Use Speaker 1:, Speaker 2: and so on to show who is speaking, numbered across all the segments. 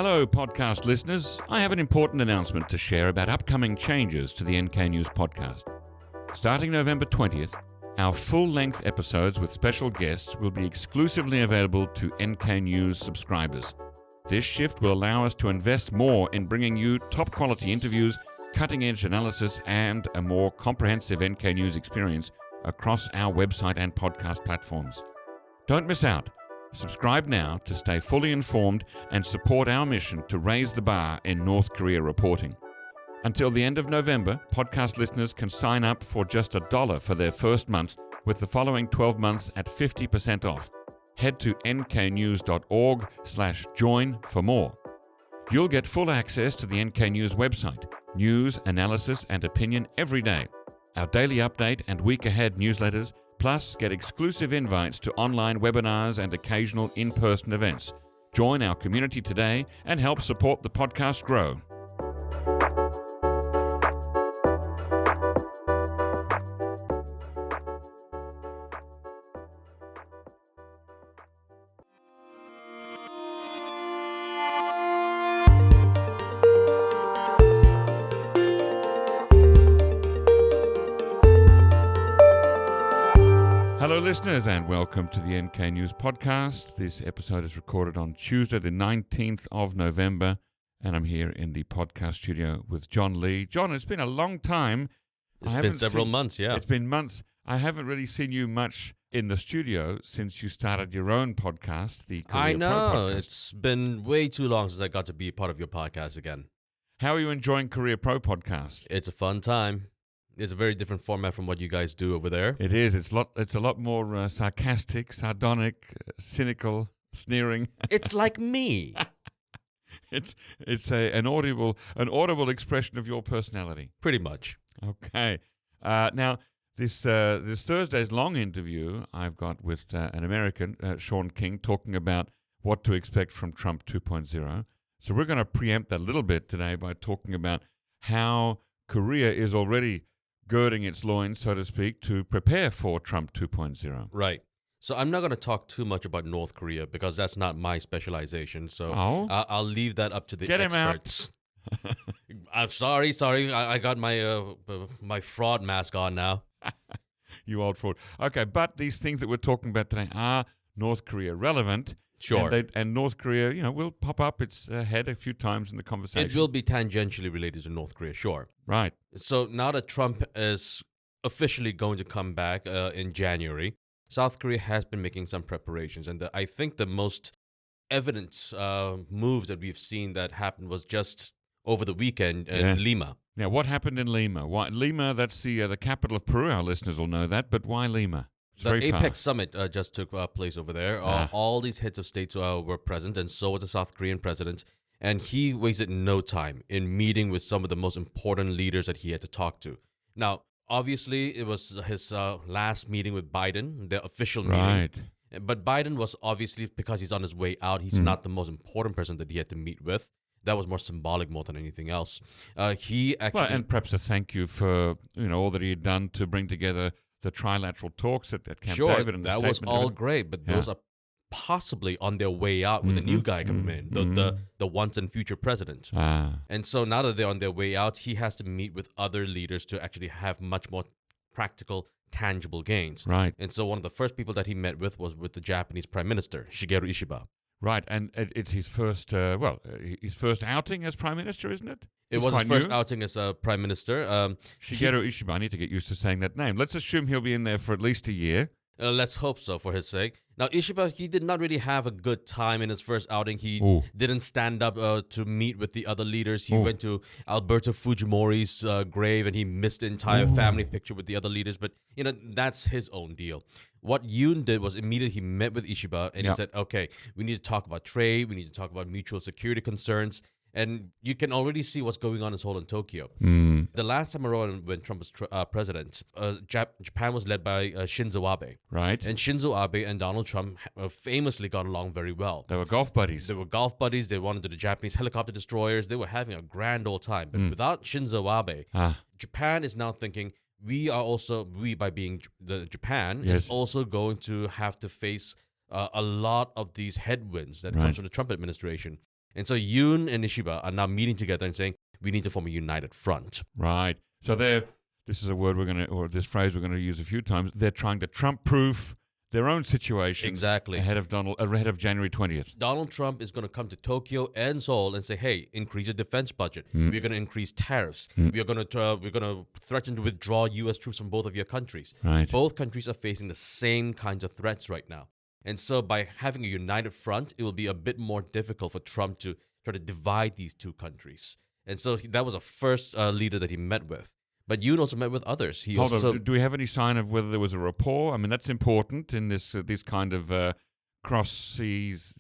Speaker 1: Hello, podcast listeners. I have an important announcement to share about upcoming changes to the NK News podcast. Starting November 20th, our full-length episodes with special guests will be exclusively available to NK News subscribers. This shift will allow us to invest more in bringing you top-quality interviews, cutting-edge analysis, and a more comprehensive NK News experience across our website and podcast platforms. Don't miss out. Subscribe now to stay fully informed and support our mission to raise the bar in North Korea reporting. Until the end of November, podcast listeners can sign up for just $1 for their first month with the following 12 months at 50% off. Head to nknews.org/join for more. You'll get full access to the NK News website, news, analysis, and opinion every day, our daily update and week-ahead newsletters, plus get exclusive invites to online webinars and occasional in-person events. Join our community today and help support the podcast grow. Hello listeners and welcome to the NK News podcast. This episode is recorded on Tuesday the 19th of November and I'm here in the podcast studio with John Lee. John, it's been a long time.
Speaker 2: It's been several months, yeah.
Speaker 1: It's been months. I haven't really seen you much in the studio since you started your own podcast, the Korean Pro podcast.
Speaker 2: It's been way too long since I got to be part of your podcast again.
Speaker 1: How are you enjoying Korea Pro podcast?
Speaker 2: It's a fun time. It's a very different format from what you guys do over there.
Speaker 1: It is. It's a lot more sarcastic, sardonic, cynical, sneering.
Speaker 2: It's like me.
Speaker 1: It's an audible expression of your personality.
Speaker 2: Pretty much.
Speaker 1: Okay. Now this Thursday's long interview I've got with an American, Sean King, talking about what to expect from Trump 2.0. So we're going to preempt that a little bit today by talking about how Korea is already girding its loins, so to speak, to prepare for Trump 2.0.
Speaker 2: Right. So I'm not going to talk too much about North Korea because that's not my specialization. So I'll leave that up to the experts.
Speaker 1: Get him out.
Speaker 2: I'm sorry. I got my fraud mask on now.
Speaker 1: You old fraud. Okay, but these things that we're talking about today are North Korea relevant.
Speaker 2: Sure.
Speaker 1: And North Korea, will pop up its head a few times in the conversation.
Speaker 2: It will be tangentially related to North Korea, sure.
Speaker 1: Right.
Speaker 2: So now that Trump is officially going to come back in January, South Korea has been making some preparations. And I think the most evident moves that we've seen that happened was just over the weekend in Lima.
Speaker 1: Now, what happened in Lima? Lima, that's the capital of Peru. Our listeners will know that. But why Lima?
Speaker 2: The APEC summit just took place over there. All these heads of states were present, and so was the South Korean president. And he wasted no time in meeting with some of the most important leaders that he had to talk to. Now, obviously, it was his last meeting with Biden, the official meeting.
Speaker 1: Right.
Speaker 2: But Biden was obviously, because he's on his way out, he's not the most important person that he had to meet with. That was more symbolic more than anything else. He actually...
Speaker 1: and perhaps a thank you for all that he had done to bring together the trilateral talks at Camp David. And
Speaker 2: that was all great, but those are possibly on their way out with a new guy coming in, the once and future president. And so now that they're on their way out, he has to meet with other leaders to actually have much more practical, tangible gains.
Speaker 1: Right.
Speaker 2: And so one of the first people that he met with was with the Japanese Prime Minister, Shigeru Ishiba.
Speaker 1: Right, and it's his first, his first outing as Prime Minister, isn't it?
Speaker 2: It was his first outing as Prime Minister.
Speaker 1: Shigeru Ishiba, I need to get used to saying that name. Let's assume he'll be in there for at least a year.
Speaker 2: Let's hope so, for his sake. Now, Ishiba, he did not really have a good time in his first outing. He didn't stand up to meet with the other leaders. He went to Alberto Fujimori's grave, and he missed the entire family picture with the other leaders. But, that's his own deal. What Yoon did was immediately he met with Ishiba, and he said, okay, we need to talk about trade. We need to talk about mutual security concerns. And you can already see what's going on in Seoul and Tokyo. The last time around when Trump was president, Japan was led by Shinzo Abe.
Speaker 1: Right.
Speaker 2: And Shinzo Abe and Donald Trump famously got along very well.
Speaker 1: They were golf buddies.
Speaker 2: They wanted the Japanese helicopter destroyers. They were having a grand old time. But without Shinzo Abe, Japan is now thinking, we by being the Japan, is also going to have to face a lot of these headwinds that comes from the Trump administration. And so Yoon and Ishiba are now meeting together and saying, we need to form a united front.
Speaker 1: Right. So this is a word this phrase we're going to use a few times. They're trying to Trump-proof their own situation
Speaker 2: Exactly.
Speaker 1: ahead of January 20th.
Speaker 2: Donald Trump is going to come to Tokyo and Seoul and say, "Hey, increase your defense budget. We're going to increase tariffs. We're going to threaten to withdraw U.S. troops from both of your countries."
Speaker 1: Right.
Speaker 2: Both countries are facing the same kinds of threats right now, and so by having a united front, it will be a bit more difficult for Trump to try to divide these two countries. And so that was a first leader that he met with. But Yoon also met with others.
Speaker 1: Hold on. Do we have any sign of whether there was a rapport? I mean, that's important in this kind of cross-seas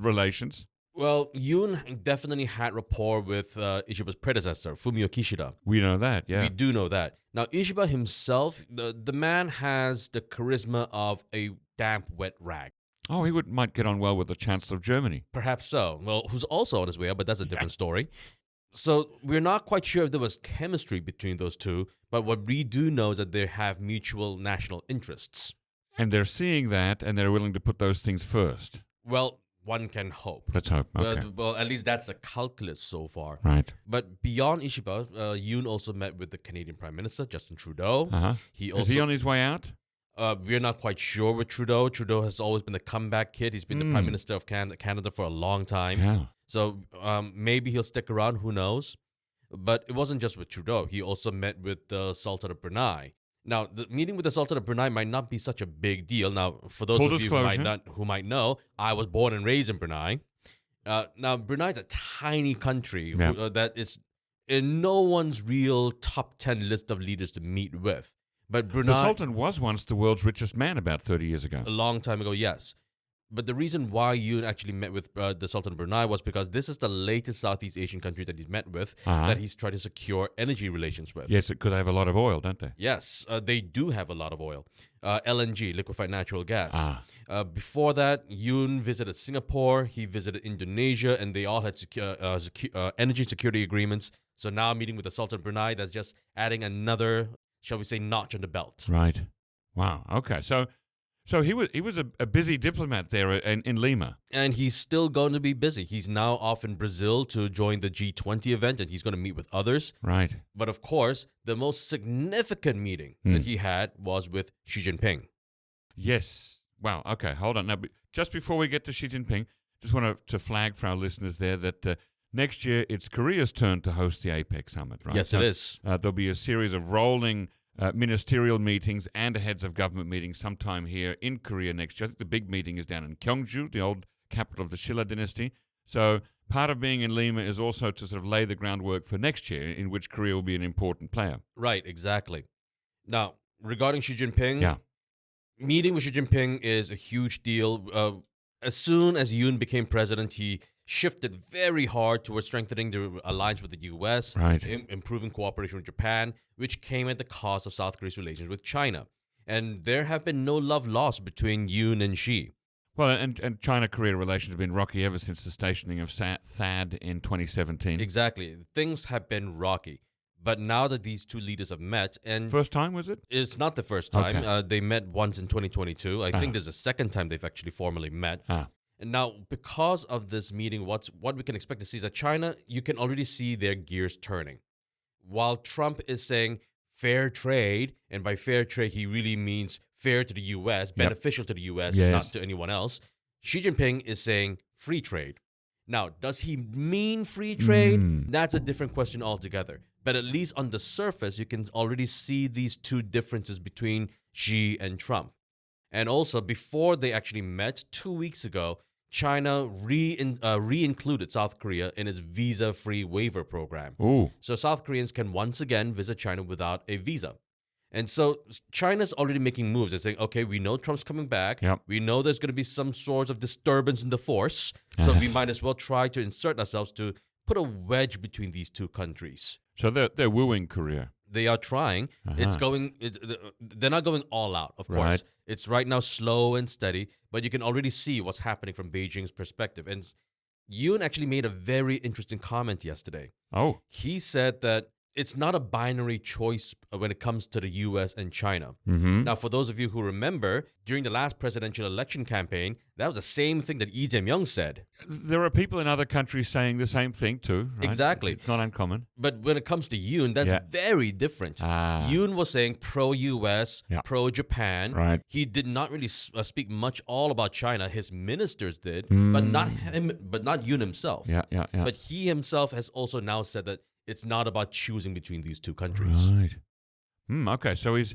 Speaker 1: relations.
Speaker 2: Well, Yoon definitely had rapport with Ishiba's predecessor, Fumio Kishida.
Speaker 1: We know that, yeah.
Speaker 2: We do know that. Now, Ishiba himself, the man has the charisma of a damp, wet rag.
Speaker 1: Oh, he might get on well with the Chancellor of Germany.
Speaker 2: Perhaps so. Well, who's also on his way up, but that's a different story. So we're not quite sure if there was chemistry between those two, but what we do know is that they have mutual national interests.
Speaker 1: And they're seeing that, and they're willing to put those things first.
Speaker 2: Well, one can hope.
Speaker 1: Let's hope. Okay.
Speaker 2: Well, at least that's the calculus so far.
Speaker 1: Right.
Speaker 2: But beyond Ishiba, Yoon also met with the Canadian Prime Minister, Justin Trudeau.
Speaker 1: Uh-huh. Is he on his way out?
Speaker 2: We're not quite sure with Trudeau. Trudeau has always been the comeback kid. He's been the Prime Minister of Canada for a long time.
Speaker 1: Yeah.
Speaker 2: So maybe he'll stick around. Who knows? But it wasn't just with Trudeau. He also met with the Sultan of Brunei. Now, the meeting with the Sultan of Brunei might not be such a big deal. Now, for those of you who might know, I was born and raised in Brunei. Now, Brunei is a tiny country that is in no one's real top 10 list of leaders to meet with. But Brunei,
Speaker 1: the Sultan was once the world's richest man about 30 years ago.
Speaker 2: A long time ago, yes. But the reason why Yoon actually met with the Sultan of Brunei was because this is the latest Southeast Asian country that he's met with, that he's tried to secure energy relations with.
Speaker 1: Yes, because they have a lot of oil, don't they?
Speaker 2: Yes, they do have a lot of oil. LNG, liquefied natural gas. Before that, Yoon visited Singapore, he visited Indonesia, and they all had energy security agreements. So now meeting with the Sultan of Brunei, that's just adding another, shall we say, notch on the belt.
Speaker 1: Right. Wow. Okay. So he was a busy diplomat there in Lima.
Speaker 2: And he's still going to be busy. He's now off in Brazil to join the G20 event, and he's going to meet with others.
Speaker 1: Right.
Speaker 2: But of course, the most significant meeting that he had was with Xi Jinping.
Speaker 1: Yes. Wow. Okay. Hold on. Now, just before we get to Xi Jinping, just want to flag for our listeners there that next year it's Korea's turn to host the APEC summit, right?
Speaker 2: Yes, it is.
Speaker 1: There'll be a series of rolling ministerial meetings and a heads of government meeting sometime here in Korea next year. I think the big meeting is down in Gyeongju, the old capital of the Shilla dynasty. So part of being in Lima is also to sort of lay the groundwork for next year, in which Korea will be an important player.
Speaker 2: Right, exactly. Now, regarding Xi Jinping, meeting with Xi Jinping is a huge deal. As soon as Yoon became president, he shifted very hard towards strengthening the alliance with the U.S., improving cooperation with Japan, which came at the cost of South Korea's relations with China. And there have been no love lost between Yoon and Xi.
Speaker 1: Well, and China-Korea relations have been rocky ever since the stationing of THAAD in 2017.
Speaker 2: Exactly. Things have been rocky. But now that these two leaders have met, and
Speaker 1: first time, was it?
Speaker 2: It's not the first time.
Speaker 1: Okay.
Speaker 2: They met once in 2022. I think there's a second time they've actually formally met. And now, because of this meeting, what we can expect to see is that China, you can already see their gears turning. While Trump is saying fair trade, and by fair trade, he really means fair to the U.S., beneficial to the U.S., and not to anyone else, Xi Jinping is saying free trade. Now, does he mean free trade? That's a different question altogether. But at least on the surface, you can already see these two differences between Xi and Trump. And also, before they actually met 2 weeks ago, China re-included South Korea in its visa-free waiver program.
Speaker 1: Ooh.
Speaker 2: So South Koreans can once again visit China without a visa. And so China's already making moves. They're saying, okay, we know Trump's coming back. We know there's going to be some sort of disturbance in the force. So we might as well try to insert ourselves to put a wedge between these two countries.
Speaker 1: So they're wooing Korea.
Speaker 2: They are trying. They're not going all out, of course. It's right now slow and steady, but you can already see what's happening from Beijing's perspective. And Yoon actually made a very interesting comment yesterday.
Speaker 1: Oh.
Speaker 2: He said that it's not a binary choice when it comes to the US and China.
Speaker 1: Mm-hmm.
Speaker 2: Now, for those of you who remember, during the last presidential election campaign, that was the same thing that Lee Jae-myung said.
Speaker 1: There are people in other countries saying the same thing too, right?
Speaker 2: Exactly.
Speaker 1: It's not uncommon.
Speaker 2: But when it comes to Yoon, that's very different. Yoon was saying pro-US, pro-Japan.
Speaker 1: Right.
Speaker 2: He did not really speak much all about China. His ministers did, but not him, but not Yoon himself.
Speaker 1: Yeah.
Speaker 2: But he himself has also now said that it's not about choosing between these two countries.
Speaker 1: Right. Okay, so he's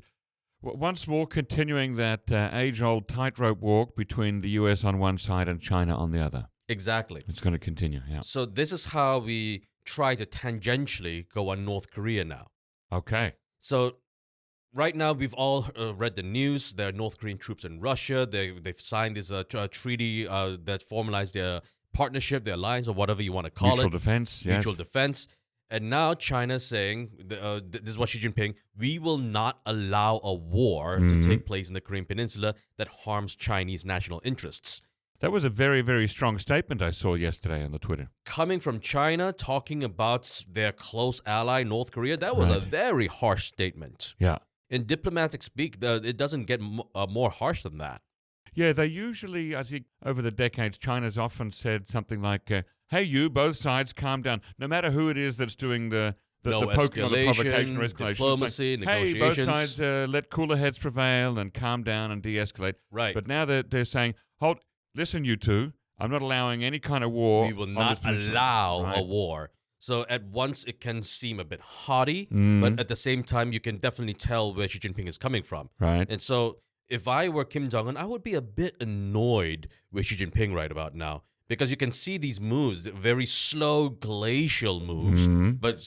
Speaker 1: once more continuing that age-old tightrope walk between the US on one side and China on the other.
Speaker 2: Exactly.
Speaker 1: It's going to continue, yeah.
Speaker 2: So this is how we try to tangentially go on North Korea now.
Speaker 1: Okay.
Speaker 2: So right now, we've all read the news. There are North Korean troops in Russia. They've signed this treaty that formalized their partnership, their alliance, or whatever you want to call
Speaker 1: Mutual
Speaker 2: it.
Speaker 1: defense, yes.
Speaker 2: Mutual defense. And now China's saying, this is what Xi Jinping, we will not allow a war to take place in the Korean Peninsula that harms Chinese national interests.
Speaker 1: That was a very, very strong statement I saw yesterday on the Twitter.
Speaker 2: Coming from China, talking about their close ally, North Korea, that was a very harsh statement.
Speaker 1: Yeah.
Speaker 2: In diplomatic speak, it doesn't get more harsh than that.
Speaker 1: Yeah, they usually, I think, over the decades, China's often said something like, hey, you, both sides, calm down. No matter who it is that's doing the poking or the provocation or escalation.
Speaker 2: Diplomacy,
Speaker 1: like,
Speaker 2: negotiations.
Speaker 1: hey, both sides, let cooler heads prevail and calm down and de-escalate.
Speaker 2: Right.
Speaker 1: But now they're saying, listen, you two, I'm not allowing any kind of war.
Speaker 2: We will not allow a war. So at once it can seem a bit haughty, but at the same time, you can definitely tell where Xi Jinping is coming from.
Speaker 1: Right.
Speaker 2: And so if I were Kim Jong-un, I would be a bit annoyed with Xi Jinping right about now. Because you can see these moves, very slow glacial moves, but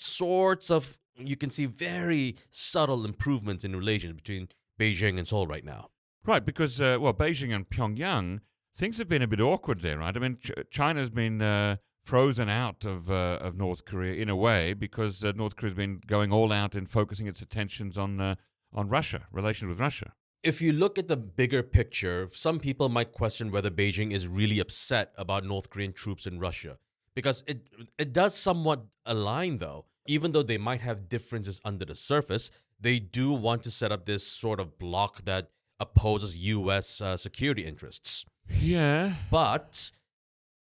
Speaker 2: you can see very subtle improvements in relations between Beijing and Seoul right now.
Speaker 1: Right, because, Beijing and Pyongyang, things have been a bit awkward there, right? I mean, China's been frozen out of North Korea in a way because North Korea's been going all out in focusing its attentions on Russia, relations with Russia.
Speaker 2: If you look at the bigger picture, some people might question whether Beijing is really upset about North Korean troops in Russia. Because it does somewhat align, though. Even though they might have differences under the surface, they do want to set up this sort of bloc that opposes U.S. Security interests.
Speaker 1: Yeah.
Speaker 2: But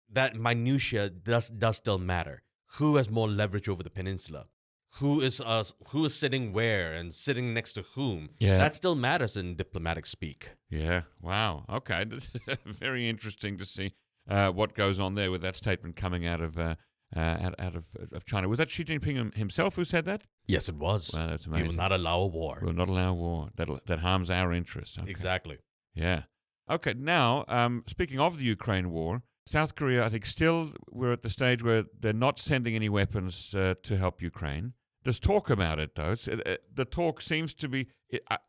Speaker 2: that minutia does still matter. Who has more leverage over the peninsula? Who is sitting where and sitting next to whom?
Speaker 1: Yeah.
Speaker 2: That still matters in diplomatic speak.
Speaker 1: Yeah. Wow. Okay. Very interesting to see what goes on there with that statement coming out of China. Was that Xi Jinping himself who said that?
Speaker 2: Yes, it was.
Speaker 1: Wow, that's amazing.
Speaker 2: We will not allow a war.
Speaker 1: We will not allow a war that harms our interests. Okay.
Speaker 2: Exactly.
Speaker 1: Yeah. Okay. Now, speaking of the Ukraine war, South Korea, I think, still we're at the stage where they're not sending any weapons to help Ukraine. There's talk about it, though. The talk seems to be,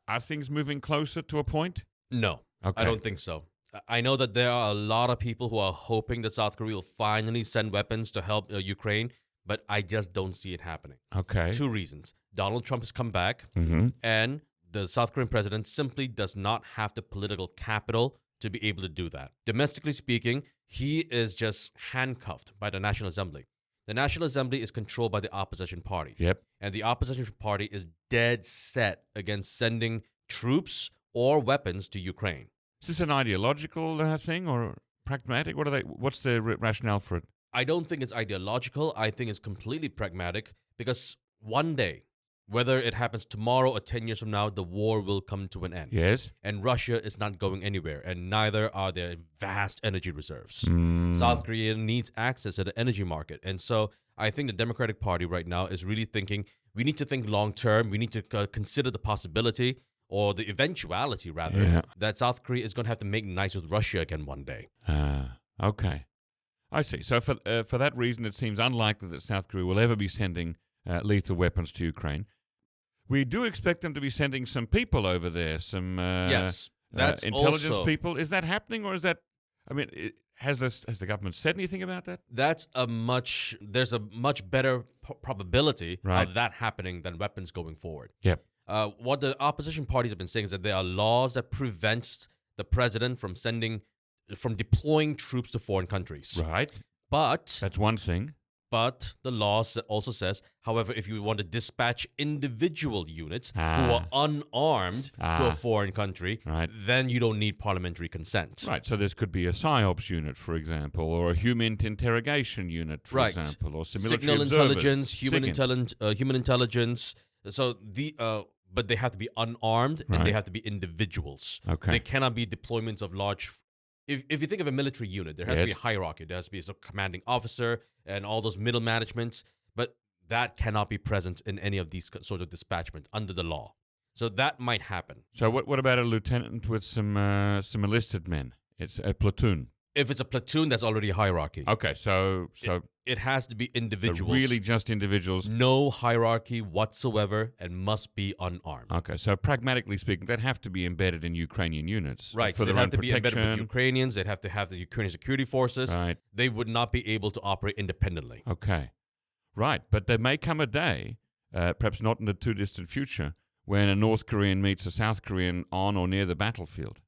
Speaker 1: are things moving closer to a point?
Speaker 2: No,
Speaker 1: okay.
Speaker 2: I don't think so. I know that there are a lot of people who are hoping that South Korea will finally send weapons to help Ukraine, but I just don't see it happening.
Speaker 1: Okay.
Speaker 2: 2 reasons. Donald Trump has come back, and the South Korean president simply does not have the political capital to be able to do that. Domestically speaking, he is just handcuffed by the National Assembly. The National Assembly is controlled by the opposition party.
Speaker 1: Yep.
Speaker 2: And the opposition party is dead set against sending troops or weapons to Ukraine.
Speaker 1: Is this an ideological thing or pragmatic? What's the rationale for it?
Speaker 2: I don't think it's ideological. I think it's completely pragmatic because one day, whether it happens tomorrow or 10 years from now, the war will come to an end.
Speaker 1: Yes.
Speaker 2: And Russia is not going anywhere, and neither are their vast energy reserves. South Korea needs access to the energy market. And so I think the Democratic Party right now is really thinking, we need to think long term. We need to consider the possibility or the eventuality, rather, that South Korea is going to have to make nice with Russia again one day.
Speaker 1: Okay. I see. So for that reason, it seems unlikely that South Korea will ever be sending lethal weapons to Ukraine. We do expect them to be sending some people over there, some
Speaker 2: yes, that's
Speaker 1: intelligence
Speaker 2: also,
Speaker 1: people. Is that happening, or is that? I mean, has the government said anything about that?
Speaker 2: There's a much better probability of that happening than weapons going forward.
Speaker 1: Yep.
Speaker 2: What the opposition parties have been saying is that there are laws that prevent the president from deploying troops to foreign countries.
Speaker 1: Right.
Speaker 2: But
Speaker 1: that's one thing.
Speaker 2: But the law also says, however, if you want to dispatch individual units who are unarmed to a foreign country, then you don't need parliamentary consent.
Speaker 1: Right, so this could be a PSYOPs unit, for example, or a human interrogation unit, for example, or some military
Speaker 2: intelligence, human intelligence. So but they have to be unarmed and they have to be individuals.
Speaker 1: Okay.
Speaker 2: They cannot be deployments of large. If you think of a military unit, there has to be a hierarchy. There has to be a commanding officer and all those middle managements. But that cannot be present in any of these sort of dispatchment under the law. So that might happen.
Speaker 1: So what about a lieutenant with some enlisted men? It's a platoon.
Speaker 2: If it's a platoon, that's already a hierarchy.
Speaker 1: Okay, so
Speaker 2: it has to be individuals.
Speaker 1: Really just individuals.
Speaker 2: No hierarchy whatsoever and must be unarmed.
Speaker 1: Okay, so pragmatically speaking, they'd have to be embedded in Ukrainian units.
Speaker 2: Right,
Speaker 1: for
Speaker 2: so
Speaker 1: their
Speaker 2: they'd
Speaker 1: own
Speaker 2: have to be
Speaker 1: protection.
Speaker 2: embedded with Ukrainians. They'd have to have the Ukrainian security forces.
Speaker 1: Right.
Speaker 2: They would not be able to operate independently.
Speaker 1: Okay, right. But there may come a day, perhaps not in the too distant future, when a North Korean meets a South Korean on or near the battlefield.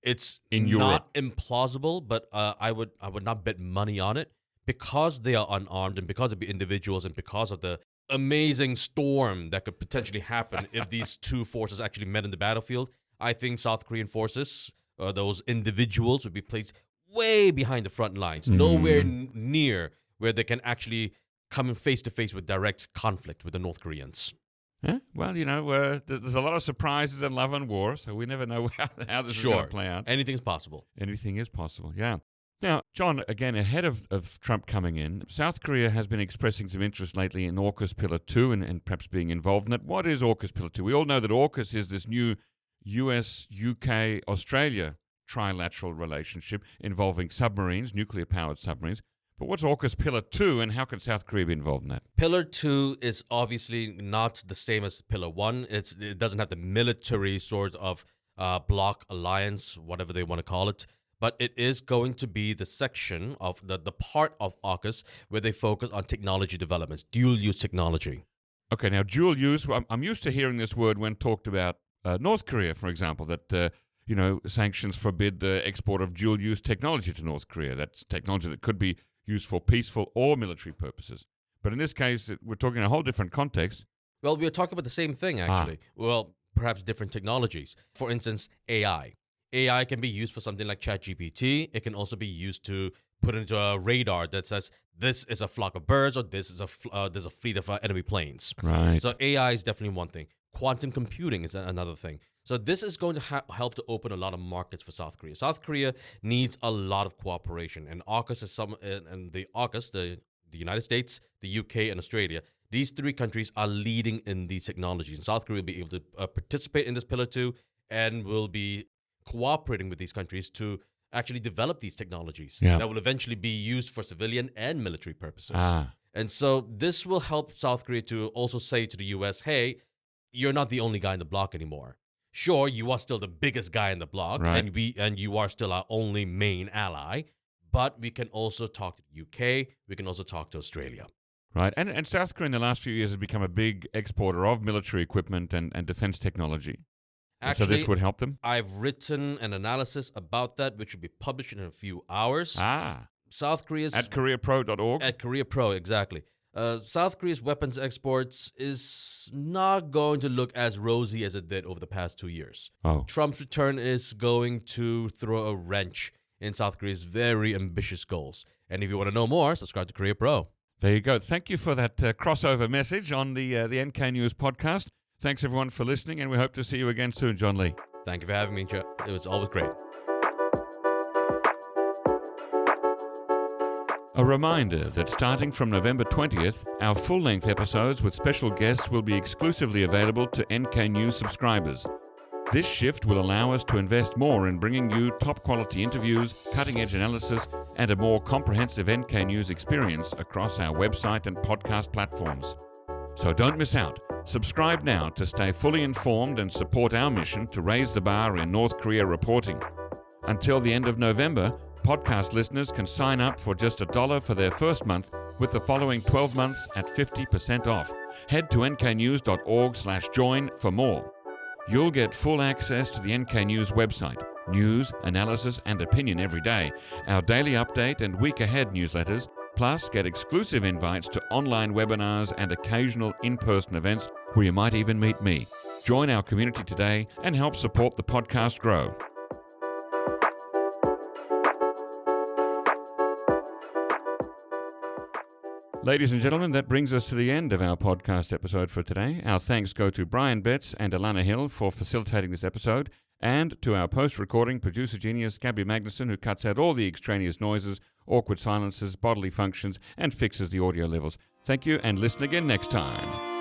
Speaker 2: It's
Speaker 1: in
Speaker 2: not implausible, but I would not bet money on it because they are unarmed and because of the individuals and because of the amazing storm that could potentially happen if these two forces actually met in the battlefield. I think South Korean forces, those individuals, would be placed way behind the front lines, nowhere near where they can actually come in face to face with direct conflict with the North Koreans.
Speaker 1: Yeah, well, there's a lot of surprises in love and war, so we never know how this is going to play out.
Speaker 2: Anything's possible.
Speaker 1: Anything is possible, yeah. Now, John, again, ahead of Trump coming in, South Korea has been expressing some interest lately in AUKUS Pillar 2 and perhaps being involved in it. What is AUKUS Pillar 2? We all know that AUKUS is this new US, UK, Australia trilateral relationship involving submarines, nuclear-powered submarines. But what's AUKUS Pillar 2 and how can South Korea be involved in that?
Speaker 2: Pillar 2 is obviously not the same as Pillar 1. It doesn't have the military sort of bloc alliance, whatever they want to call it. But it is going to be the section of the part of AUKUS where they focus on technology developments, dual-use technology.
Speaker 1: Okay, now dual use, I'm used to hearing this word when talked about North Korea, for example, that sanctions forbid the export of dual-use technology to North Korea. That's technology that could be used for peaceful or military purposes. But in this case, we're talking a whole different context.
Speaker 2: Well, we're talking about the same thing, actually. Well, perhaps different technologies. For instance, AI. AI can be used for something like ChatGPT. It can also be used to put into a radar that says, this is a flock of birds or this is there's a fleet of enemy planes.
Speaker 1: Right.
Speaker 2: So AI is definitely one thing. Quantum computing is another thing. So this is going to help to open a lot of markets for South Korea. South Korea needs a lot of cooperation, and AUKUS is the United States, the UK, and Australia. These three countries are leading in these technologies. And South Korea will be able to participate in this Pillar 2 and will be cooperating with these countries to actually develop these technologies that will eventually be used for civilian and military purposes. And so this will help South Korea to also say to the US, hey, you're not the only guy in the block anymore. Sure, you are still the biggest guy in the block, and you are still our only main ally, but we can also talk to the UK, we can also talk to Australia.
Speaker 1: Right, and South Korea in the last few years has become a big exporter of military equipment and defense technology.
Speaker 2: Actually,
Speaker 1: so this would help them?
Speaker 2: I've written an analysis about that, which will be published in a few hours. South Korea's...
Speaker 1: At KoreaPro.org?
Speaker 2: At Korea Pro, exactly. South Korea's weapons exports is not going to look as rosy as it did over the past 2 years. Trump's return is going to throw a wrench in South Korea's very ambitious goals. And if you want to know more, subscribe to Korea Pro.
Speaker 1: There you go. Thank you for that crossover message on the NK News podcast. Thanks, everyone, for listening, and we hope to see you again soon, John Lee.
Speaker 2: Thank you for having me, Joe. It was always great.
Speaker 1: A reminder that starting from November 20th, our full-length episodes with special guests will be exclusively available to NK News subscribers. This shift will allow us to invest more in bringing you top-quality interviews, cutting-edge analysis, and a more comprehensive NK News experience across our website and podcast platforms. So don't miss out. Subscribe now to stay fully informed and support our mission to raise the bar in North Korea reporting. Until the end of November, podcast listeners can sign up for just $1 for their first month with the following 12 months at 50% off. Head to nknews.org/join for more. You'll get full access to the NK News website, news, analysis, and opinion every day, our daily update and week-ahead newsletters, Plus, get exclusive invites to online webinars and occasional in-person events where you might even meet me. Join our community today and help support the podcast grow. Ladies and gentlemen, that brings us to the end of our podcast episode for today. Our thanks go to Brian Betts and Alana Hill for facilitating this episode, and to our post-recording producer genius Gabby Magnuson, who cuts out all the extraneous noises, awkward silences, bodily functions, and fixes the audio levels. Thank you, and listen again next time.